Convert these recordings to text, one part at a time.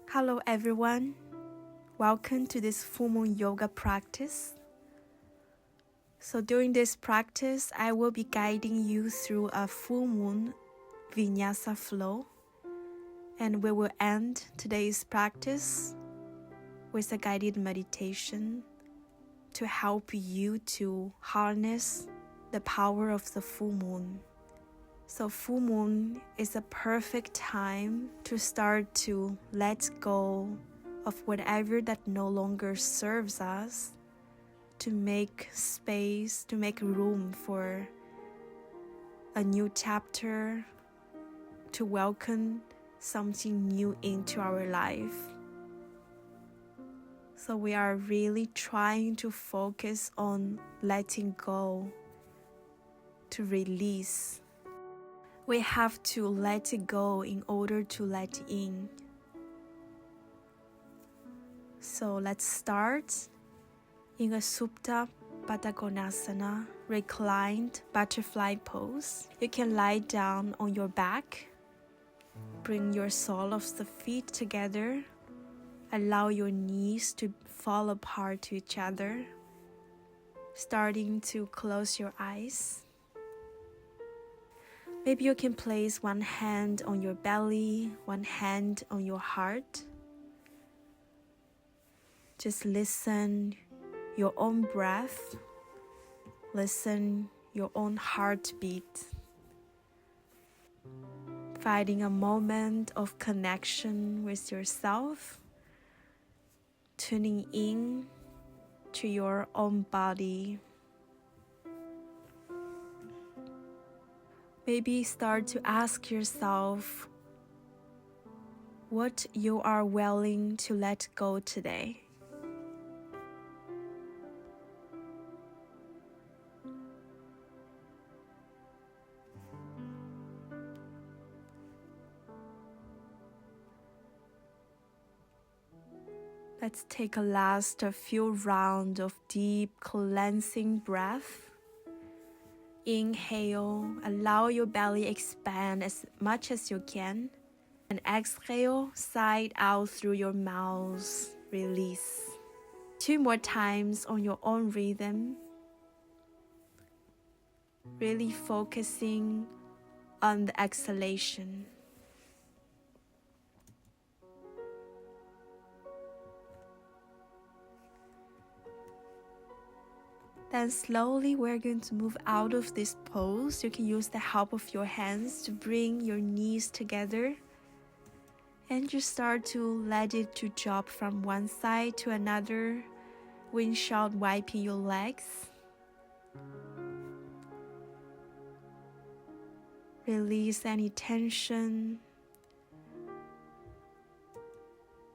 Hello everyone, welcome to this full moon yoga practice. So during this practice, I will be guiding you through a full moon Vinyasa flow, and we will end today's practice with a guided meditation to help you to harness the power of the full moon. So full moon is a perfect time to start to let go of whatever that no longer serves us, to make space, to make room for a new chapter, to welcome something new into our life. So we are really trying to focus on letting go, to release. We have to let it go in order to let in. So let's start in a Supta Baddha Konasana, reclined butterfly pose. You can lie down on your back. Bring your sole of the feet together. Allow your knees to fall apart to each other. Starting to close your eyes. Maybe you can place one hand on your belly, one hand on your heart. Just listen your own breath. Listen your own heartbeat. Finding a moment of connection with yourself. Tuning in to your own body. Maybe start to ask yourself what you are willing to let go today. Let's take a few rounds of deep cleansing breath. Inhale, allow your belly expand as much as you can. And exhale, sigh out through your mouth, release. 2 more times on your own rhythm. Really focusing on the exhalation. Then slowly we're going to move out of this pose. You can use the help of your hands to bring your knees together. And you start to let it to drop from one side to another, windshield wiping your legs. Release any tension.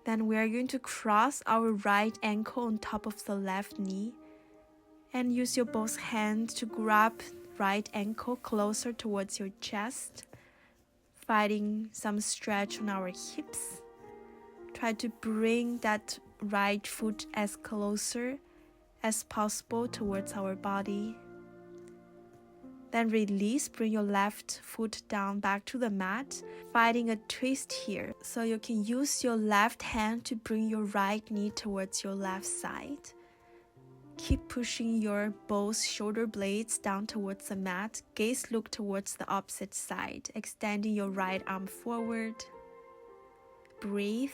Then we are going to cross our right ankle on top of the left knee. And use your both hands to grab right ankle closer towards your chest. Finding some stretch on our hips. Try to bring that right foot as closer as possible towards our body. Then release, bring your left foot down back to the mat. Finding a twist here. So you can use your left hand to bring your right knee towards your left side. Keep pushing your both shoulder blades down towards the mat. Gaze look towards the opposite side. Extending your right arm forward. Breathe.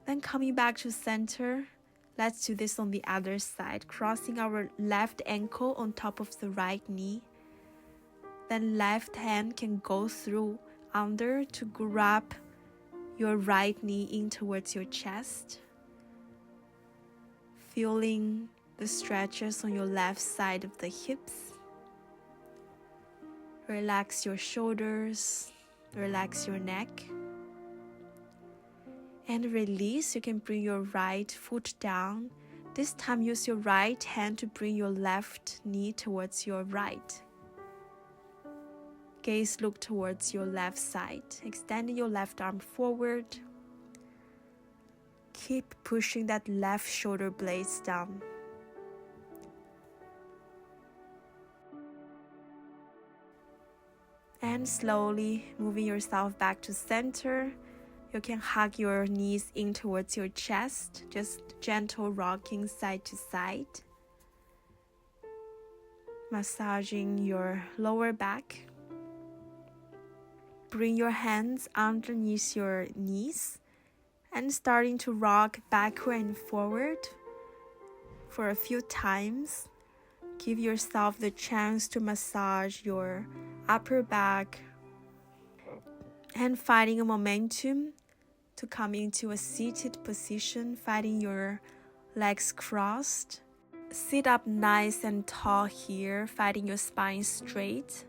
Then coming back to center. Let's do this on the other side. Crossing our left ankle on top of the right knee. Then left hand can go through under to grab your right knee in towards your chest. Feeling the stretches on your left side of the hips. Relax your shoulders, relax your neck. And release, you can bring your right foot down. This time use your right hand to bring your left knee towards your right. Gaze look towards your left side, extending your left arm forward. Keep pushing that left shoulder blades down. And slowly moving yourself back to center. You can hug your knees in towards your chest, just gentle rocking side to side. Massaging your lower back. Bring your hands underneath your knees and starting to rock backward and forward for a few times. Give yourself the chance to massage your upper back and finding a momentum to come into a seated position, finding your legs crossed. Sit up nice and tall here, finding your spine straight.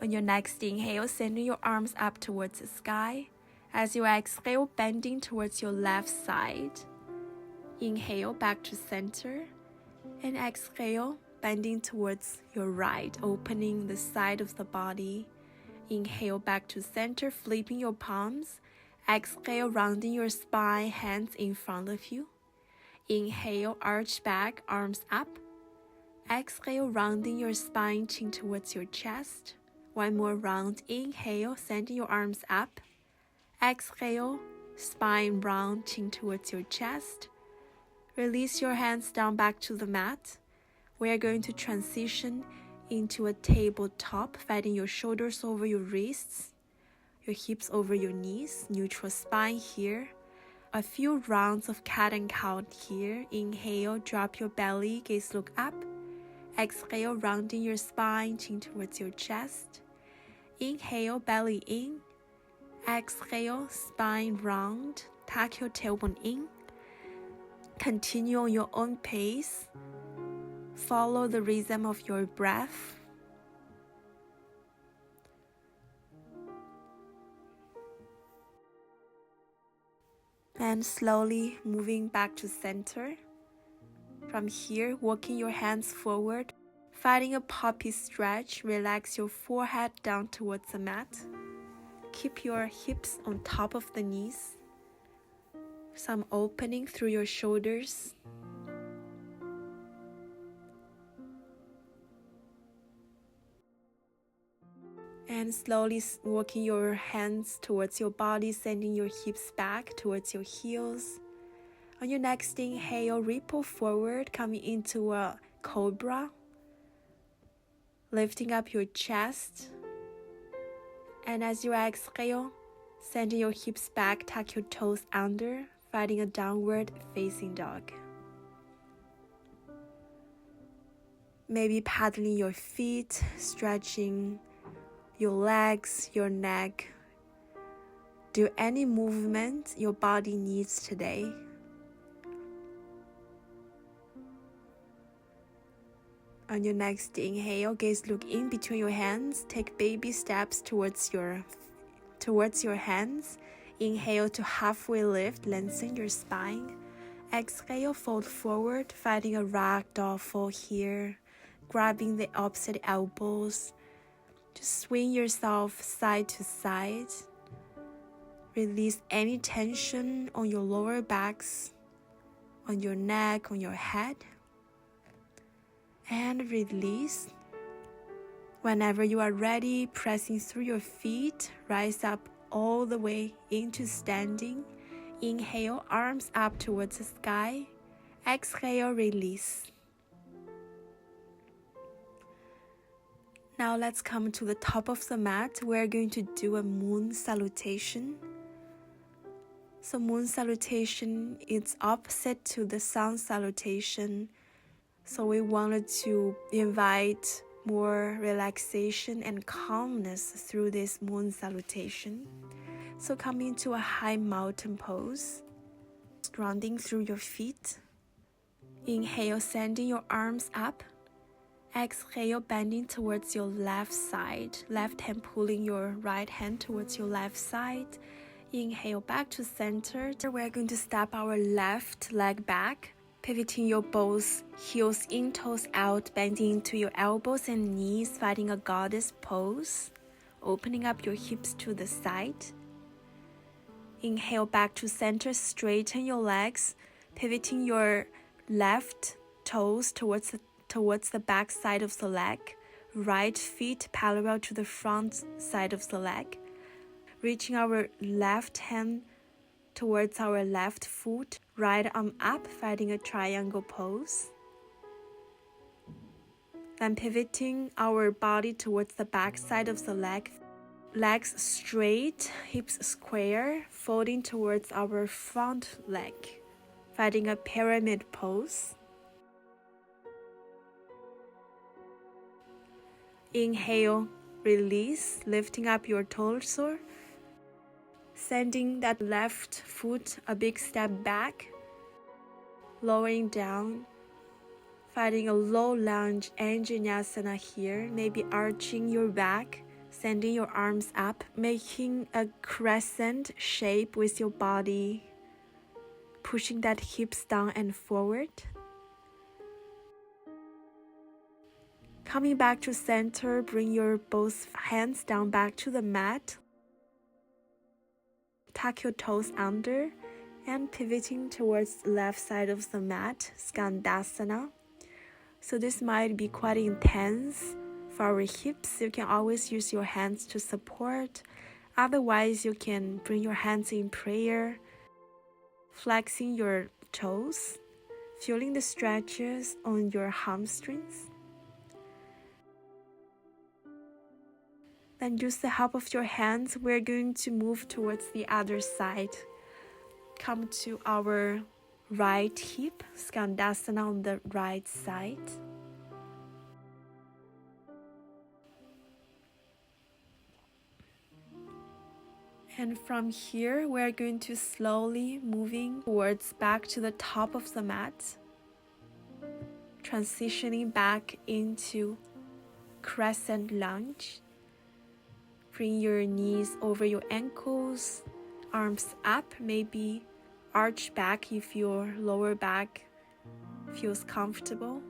On your next inhale, sending your arms up towards the sky. As you exhale, bending towards your left side. Inhale back to center. And exhale, bending towards your right, opening the side of the body. Inhale back to center, flipping your palms. Exhale, rounding your spine, hands in front of you. Inhale, arch back, arms up. Exhale, rounding your spine, chin towards your chest. One more round. Inhale, sending your arms up. Exhale, spine round, chin towards your chest. Release your hands down back to the mat. We are going to transition into a tabletop, finding your shoulders over your wrists, your hips over your knees, neutral spine here. A few rounds of cat and cow here. Inhale, drop your belly, gaze look up. Exhale, rounding your spine, chin towards your chest. Inhale, belly in. Exhale, spine round, tuck your tailbone in. Continue on your own pace. Follow the rhythm of your breath. And slowly moving back to center. From here, walking your hands forward, finding a poppy stretch. Relax your forehead down towards the mat. Keep your hips on top of the knees. Some opening through your shoulders. And slowly walking your hands towards your body, sending your hips back towards your heels. On your next inhale, ripple forward, coming into a cobra. Lifting up your chest. And as you exhale, sending your hips back, tuck your toes under, finding a downward facing dog. Maybe paddling your feet, stretching your legs, your neck. Do any movement your body needs today. On your next inhale, gaze look in between your hands. Take baby steps towards your hands. Inhale to halfway lift, lengthen your spine. Exhale, fold forward, finding a ragdoll fall here. Grabbing the opposite elbows. Just swing yourself side to side. Release any tension on your lower backs, on your neck, on your head. And release. Whenever you are ready, pressing through your feet, rise up all the way into standing. Inhale, arms up towards the sky. Exhale, release. Now let's come to the top of the mat. We're going to do a moon salutation. So moon salutation is opposite to the sun salutation. So we wanted to invite more relaxation and calmness through this moon salutation. So come into a high mountain pose, grounding through your feet. Inhale, sending your arms up. Exhale, bending towards your left side. Left hand pulling your right hand towards your left side. Inhale, back to center. We're going to step our left leg back. Pivoting your both heels in, toes out, bending into your elbows and knees, finding a goddess pose. Opening up your hips to the side. Inhale back to center, straighten your legs, pivoting your left toes towards the back side of the leg. right feet parallel to the front side of the leg. Reaching our left hand towards our left foot, right arm up, finding a triangle pose. Then pivoting our body towards the back side of the leg. Legs straight, hips square, folding towards our front leg, finding a pyramid pose. Inhale, release, lifting up your torso, sending that left foot a big step back, lowering down, finding a low lunge and Vinyasa here, maybe arching your back, sending your arms up, making a crescent shape with your body, pushing that hips down and forward. Coming back to center, bring your both hands down back to the mat. Tuck your toes under and pivoting towards the left side of the mat, Skandasana. So this might be quite intense for our hips. You can always use your hands to support. Otherwise, you can bring your hands in prayer, flexing your toes, feeling the stretches on your hamstrings. Then use the help of your hands. We're going to move towards the other side. Come to our right hip, Skandasana on the right side. And from here, we're going to slowly moving towards back to the top of the mat, transitioning back into crescent lunge. Bring your knees over your ankles, arms up, maybe arch back if your lower back feels comfortable.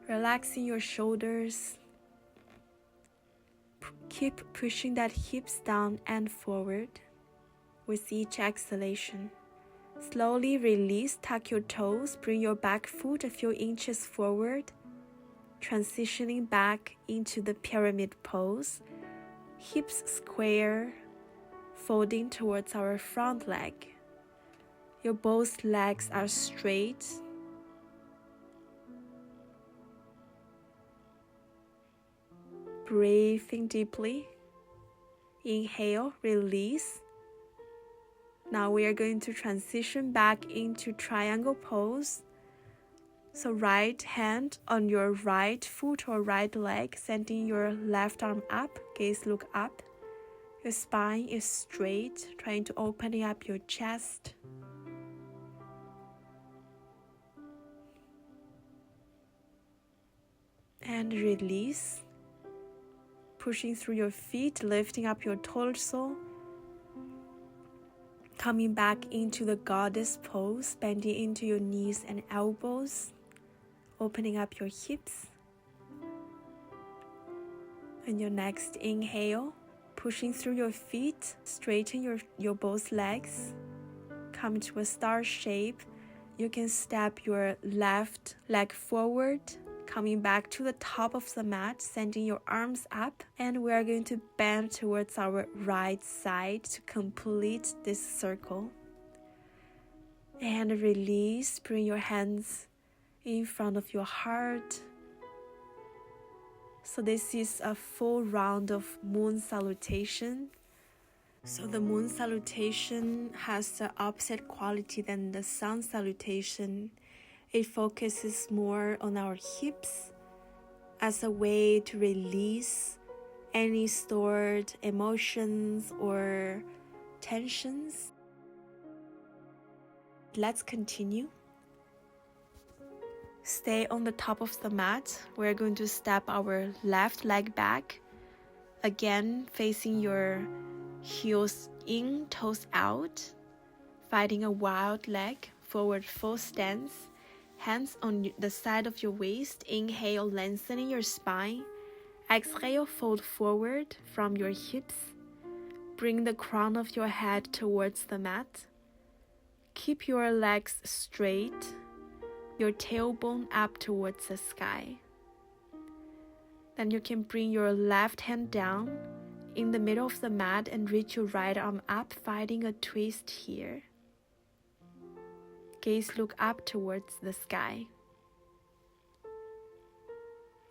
Relaxing your shoulders. Keep pushing that hips down and forward with each exhalation. Slowly release, tuck your toes, bring your back foot a few inches forward, transitioning back into the pyramid pose. Hips square, folding towards our front leg. Your both legs are straight. Breathing deeply. Inhale, release. Now we are going to transition back into triangle pose. So right hand on your right foot or right leg, sending your left arm up, gaze look up. Your spine is straight, trying to open up your chest. And release. Pushing through your feet, lifting up your torso. Coming back into the goddess pose, bending into your knees and elbows. Opening up your hips. And your next inhale, pushing through your feet, straighten your both legs. Come to a star shape. You can step your left leg forward, coming back to the top of the mat, sending your arms up, and we are going to bend towards our right side to complete this circle. And release, bring your hands in front of your heart. So this is a full round of Moon Salutation. So the Moon Salutation has the opposite quality than the Sun Salutation. It focuses more on our hips as a way to release any stored emotions or tensions. Let's continue. Stay on the top of the mat. We're going to step our left leg back. Again, facing your heels in, toes out. Finding a wild leg, forward full stance. Hands on the side of your waist. Inhale, lengthening your spine. Exhale, fold forward from your hips. Bring the crown of your head towards the mat. Keep your legs straight. Your tailbone up towards the sky. Then you can bring your left hand down in the middle of the mat and reach your right arm up, finding a twist here. Gaze look up towards the sky.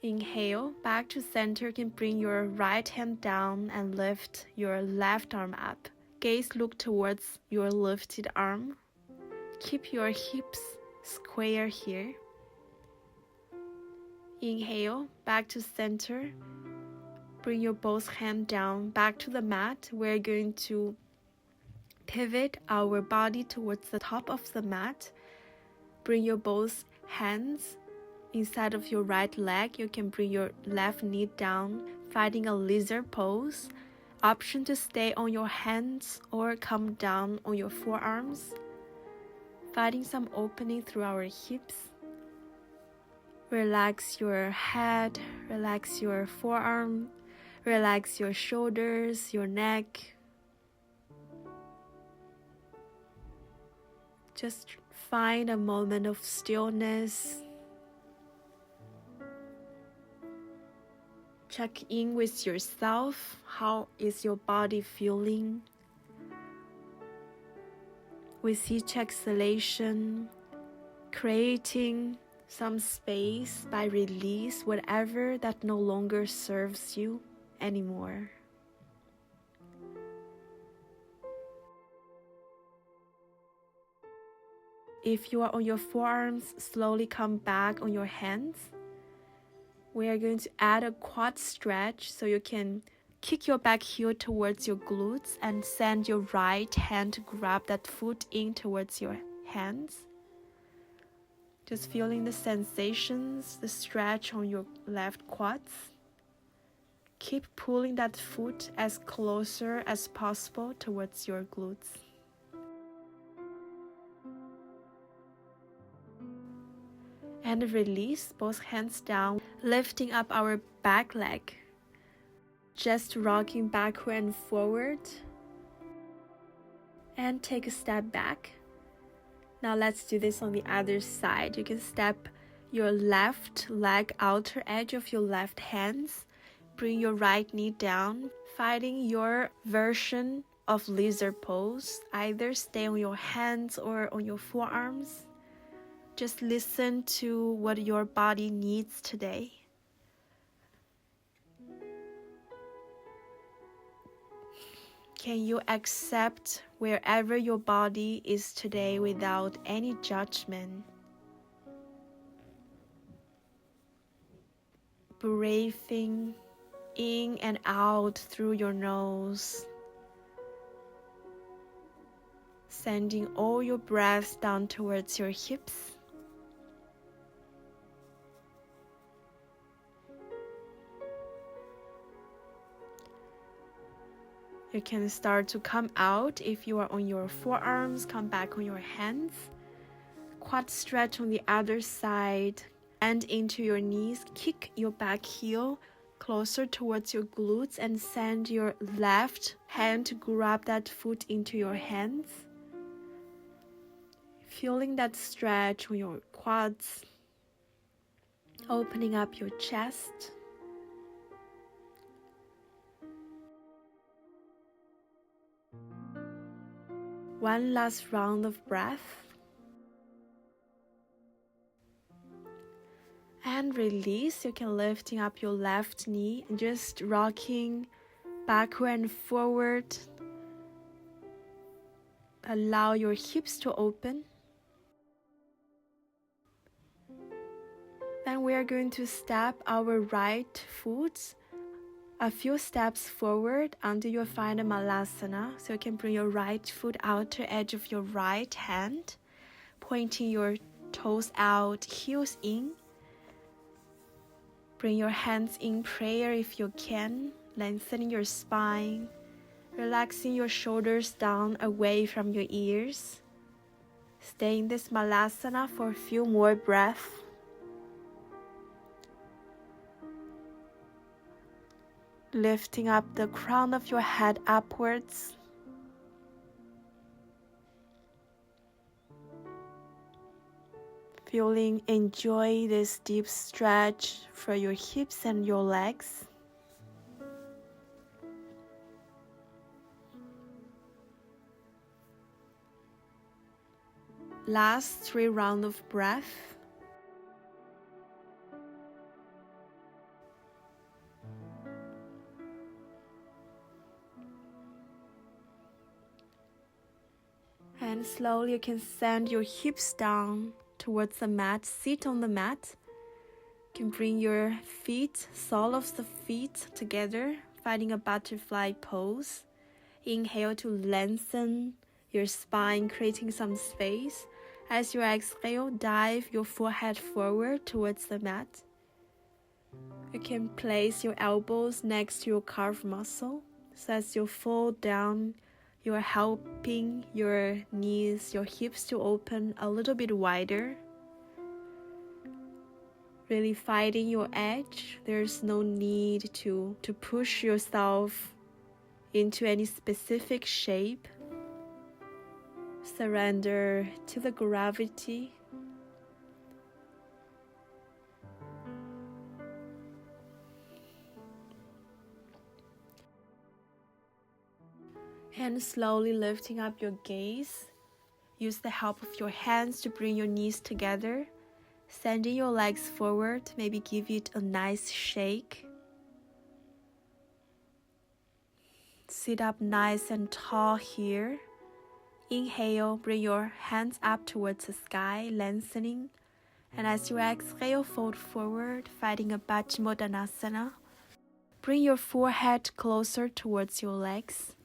Inhale, back to center. You can bring your right hand down and lift your left arm up. Gaze look towards your lifted arm. Keep your hips square here. Inhale, back to center. Bring your both hands down, back to the mat. We're going to pivot our body towards the top of the mat. Bring your both hands inside of your right leg. You can bring your left knee down, finding a lizard pose. Option to stay on your hands or come down on your forearms. Finding some opening through our hips. Relax your head, relax your forearm, relax your shoulders, your neck. Just find a moment of stillness. Check in with yourself. How is your body feeling? With each exhalation, creating some space by release whatever that no longer serves you anymore. If you are on your forearms, slowly come back on your hands. We are going to add a quad stretch so you can kick your back heel towards your glutes and send your right hand to grab that foot in towards your hands. Just feeling the sensations, the stretch on your left quads. Keep pulling that foot as closer as possible towards your glutes. And release both hands down, lifting up our back leg. Just rocking backward and forward. And take a step back. Now let's do this on the other side. You can step your left leg outer edge of your left hands. Bring your right knee down, finding your version of lizard pose. Either stay on your hands or on your forearms. Just listen to what your body needs today. Can you accept wherever your body is today without any judgment? Breathing in and out through your nose. Sending all your breaths down towards your hips. You can start to come out. If you are on your forearms, come back on your hands. Quad stretch on the other side. And into your knees. Kick your back heel closer towards your glutes and send your left hand to grab that foot into your hands. Feeling that stretch on your quads. Opening up your chest. One last round of breath. And release. You can lifting up your left knee and just rocking backward and forward. Allow your hips to open. Then we are going to step our right foot a few steps forward until you find a Malasana. So you can bring your right foot outer edge of your right hand, pointing your toes out, heels in. Bring your hands in prayer if you can, lengthening your spine, relaxing your shoulders down away from your ears. Stay in this Malasana for a few more breaths. Lifting up the crown of your head upwards. Enjoy this deep stretch for your hips and your legs. Last 3 rounds of breath. And slowly you can send your hips down towards the mat. Sit on the mat. You can bring your feet, sole of the feet together, finding a butterfly pose. Inhale to lengthen your spine, creating some space. As you exhale, dive your forehead forward towards the mat. You can place your elbows next to your calf muscle. So as you fall down, you are helping your knees, your hips to open a little bit wider. Really finding your edge. There's no need to push yourself into any specific shape. Surrender to the gravity. And slowly lifting up your gaze. Use the help of your hands to bring your knees together. Sending your legs forward, maybe give it a nice shake. Sit up nice and tall here. Inhale, bring your hands up towards the sky, lengthening. And as you exhale, fold forward, finding a Paschimottanasana. Bring your forehead closer towards your legs.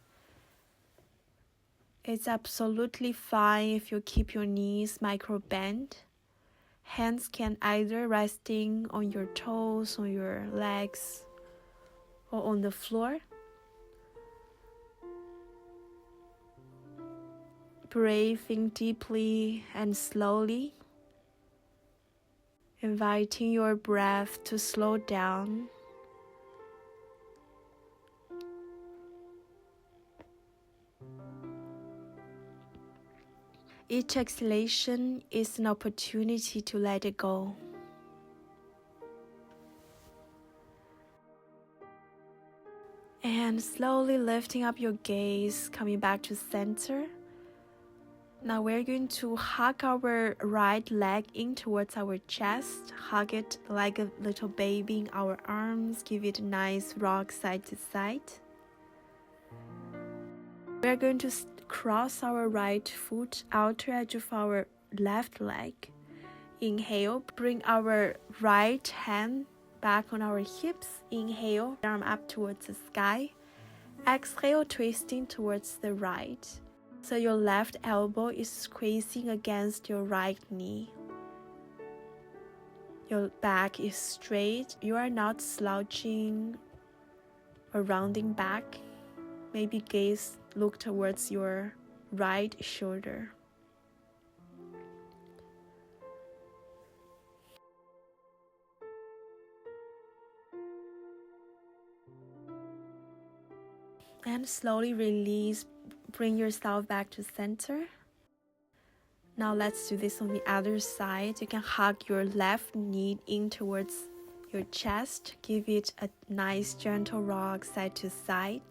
It's absolutely fine if you keep your knees micro bent. Hands can either resting on your toes, on your legs, or on the floor. Breathing deeply and slowly, inviting your breath to slow down. Each exhalation is an opportunity to let it go. And slowly lifting up your gaze, coming back to center. Now we're going to hug our right leg in towards our chest. Hug it like a little baby in our arms. Give it a nice rock side to side. We're going to cross our right foot, outer edge of our left leg. Inhale, bring our right hand back on our hips. Inhale, arm up towards the sky. Exhale, twisting towards the right. So your left elbow is squeezing against your right knee. Your back is straight. You are not slouching or rounding back. Maybe gaze look towards your right shoulder. And slowly release. Bring yourself back to center. Now let's do this on the other side. You can hug your left knee in towards your chest. Give it a nice gentle rock side to side.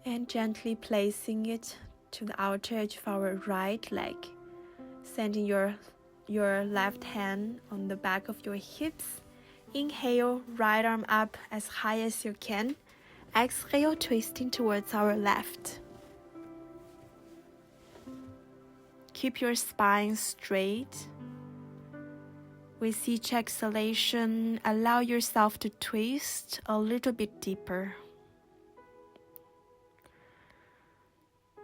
And gently placing it to the outer edge of our right leg. Sending your left hand on the back of your hips. Inhale, right arm up as high as you can. Exhale, twisting towards our left. Keep your spine straight. With each exhalation, allow yourself to twist a little bit deeper.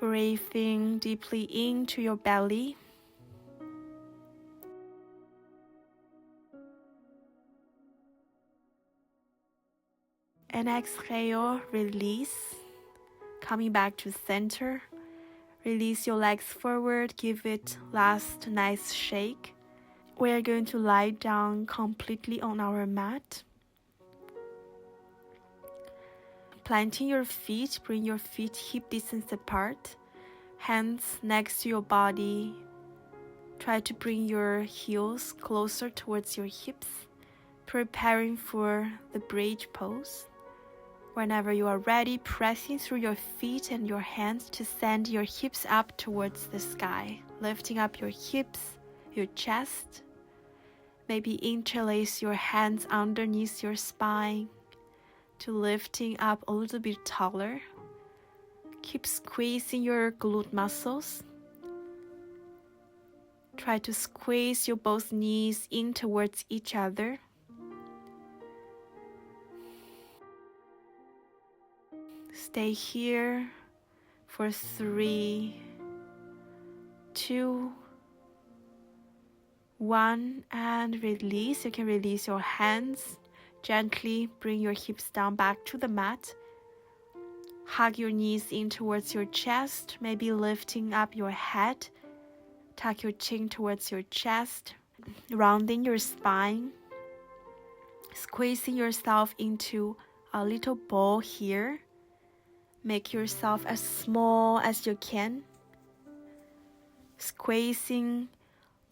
Breathing deeply into your belly. And exhale, release. Coming back to center. Release your legs forward, give it last nice shake. We are going to lie down completely on our mat. Planting your feet, bring your feet hip distance apart. Hands next to your body. Try to bring your heels closer towards your hips, preparing for the bridge pose. Whenever you are ready, pressing through your feet and your hands to send your hips up towards the sky, lifting up your hips, your chest. Maybe interlace your hands underneath your spine to lifting up a little bit taller. Keep squeezing your glute muscles. Try to squeeze your both knees in towards each other. Stay here for 3, 2, 1, and release. You can release your hands. Gently bring your hips down back to the mat. Hug your knees in towards your chest, maybe lifting up your head. Tuck your chin towards your chest, rounding your spine. Squeezing yourself into a little ball here. Make yourself as small as you can. Squeezing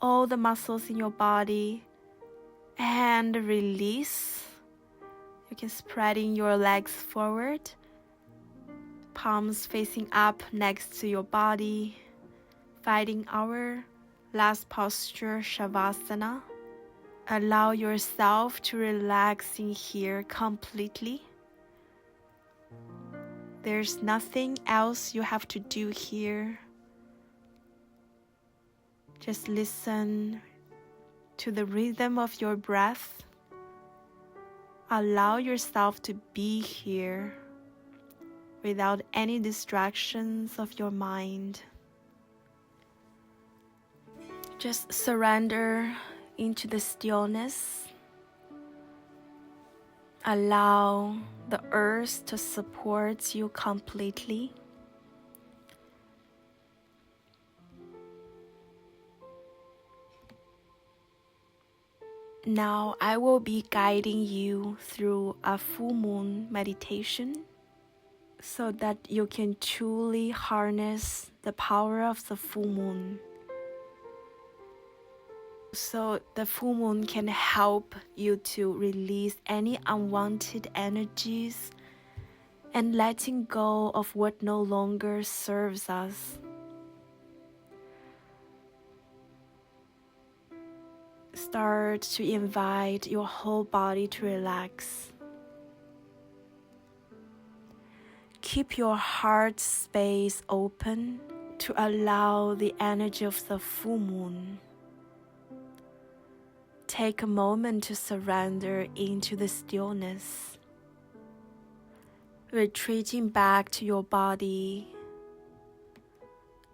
all the muscles in your body and release. You can spreading your legs forward, palms facing up next to your body, finding our last posture, Savasana. Allow yourself to relax in here completely. There's nothing else you have to do here. Just listen to the rhythm of your breath. Allow yourself to be here without any distractions of your mind. Just surrender into the stillness. Allow the earth to support you completely. Now I will be guiding you through a full moon meditation so that you can truly harness the power of the full moon. So the full moon can help you to release any unwanted energies and letting go of what no longer serves us. Start to invite your whole body to relax. Keep your heart space open to allow the energy of the full moon. Take a moment to surrender into the stillness. Retreating back to your body.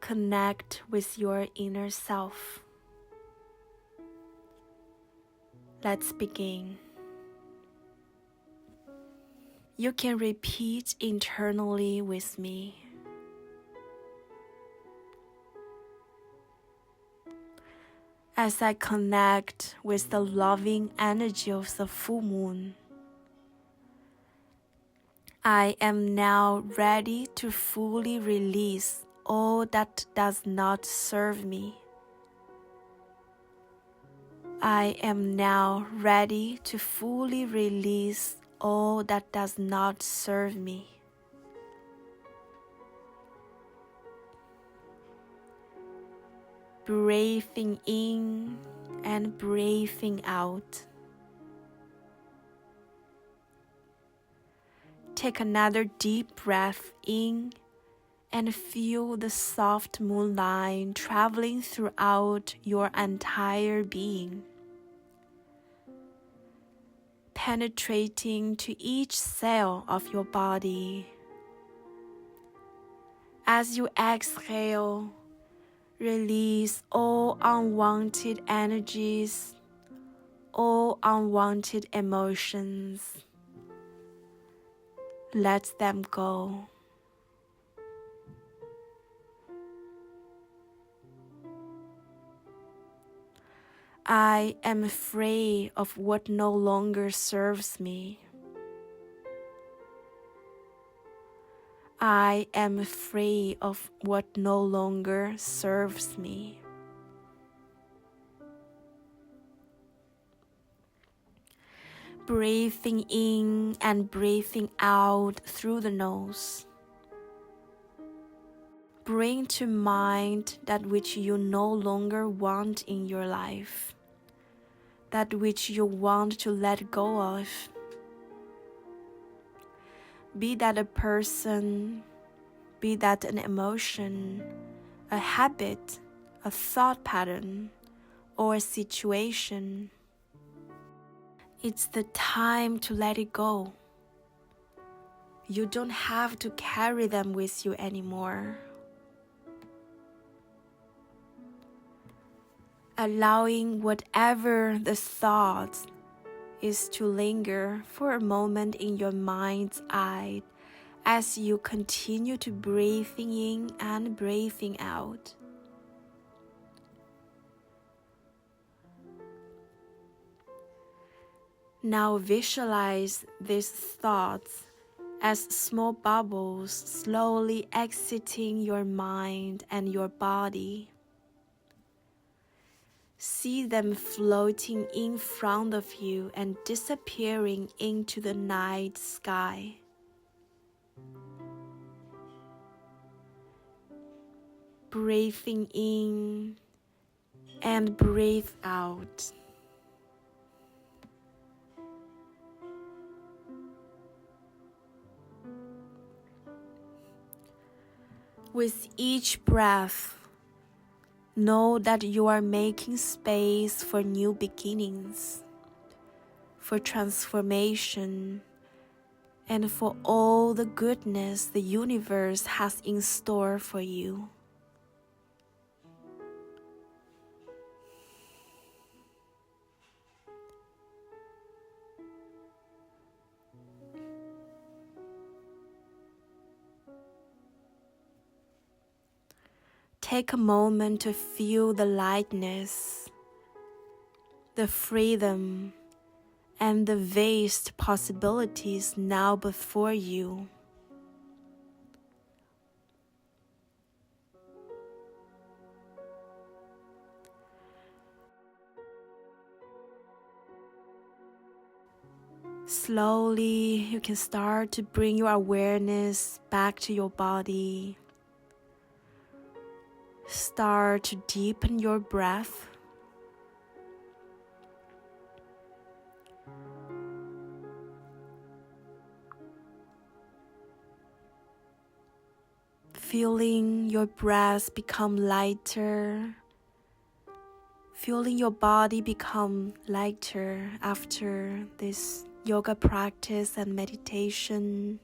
Connect with your inner self. Let's begin. You can repeat internally with me. As I connect with the loving energy of the full moon, I am now ready to fully release all that does not serve me. I am now ready to fully release all that does not serve me. Breathing in and breathing out. Take another deep breath in and feel the soft moonlight traveling throughout your entire being, penetrating to each cell of your body. As you exhale, release all unwanted energies, all unwanted emotions. Let them go. I am free of what no longer serves me. I am free of what no longer serves me. Breathing in and breathing out through the nose. Bring to mind that which you no longer want in your life, that which you want to let go of. Be that a person, be that an emotion, a habit, a thought pattern, or a situation. It's the time to let it go. You don't have to carry them with you anymore. Allowing whatever the thought is to linger for a moment in your mind's eye as you continue to breathing in and breathing out. Now visualize these thoughts as small bubbles slowly exiting your mind and your body. See them floating in front of you and disappearing into the night sky. Breathing in and breathe out. With each breath, know that you are making space for new beginnings, for transformation, and for all the goodness the universe has in store for you. Take a moment to feel the lightness, the freedom, and the vast possibilities now before you. Slowly, you can start to bring your awareness back to your body. Start to deepen your breath. Feeling your breath become lighter. Feeling your body become lighter after this yoga practice and meditation.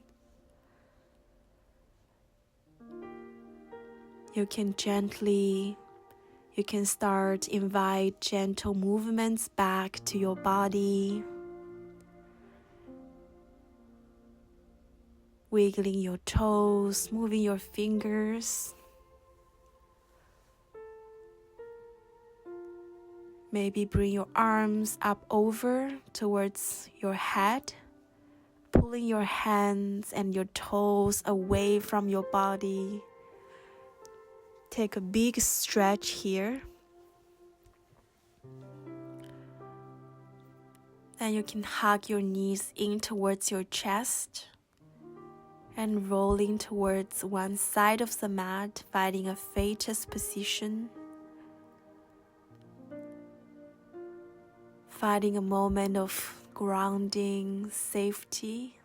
You can start invite gentle movements back to your body. Wiggling your toes, moving your fingers. Maybe bring your arms up over towards your head, pulling your hands and your toes away from your body. Take a big stretch here. Then you can hug your knees in towards your chest and rolling towards one side of the mat, finding a fetus position. Finding a moment of grounding, safety.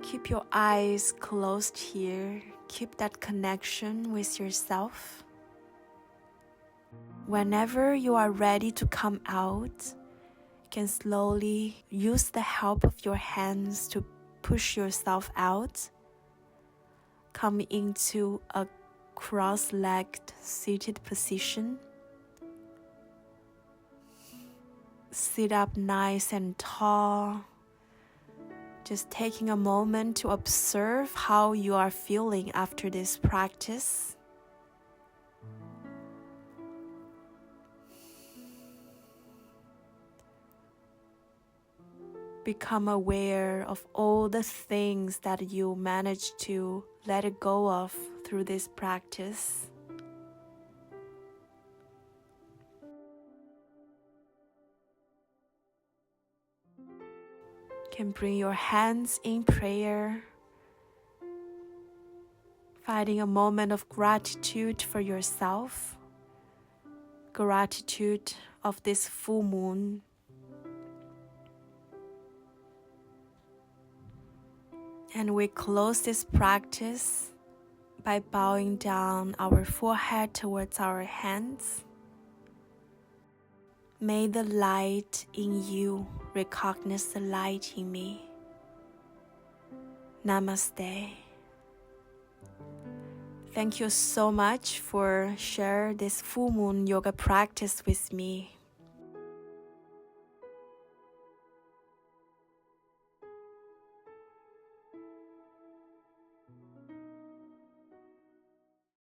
Keep your eyes closed here. Keep that connection with yourself. Whenever you are ready to come out, you can slowly use the help of your hands to push yourself out. Come into a cross-legged seated position. Sit up nice and tall. Just taking a moment to observe how you are feeling after this practice. Become aware of all the things that you manage to let go of through this practice. Can bring your hands in prayer, finding a moment of gratitude for yourself, gratitude of this full moon. And we close this practice by bowing down our forehead towards our hands. May the light in you recognize the light in me. Namaste. Thank you so much for sharing this full moon yoga practice with me.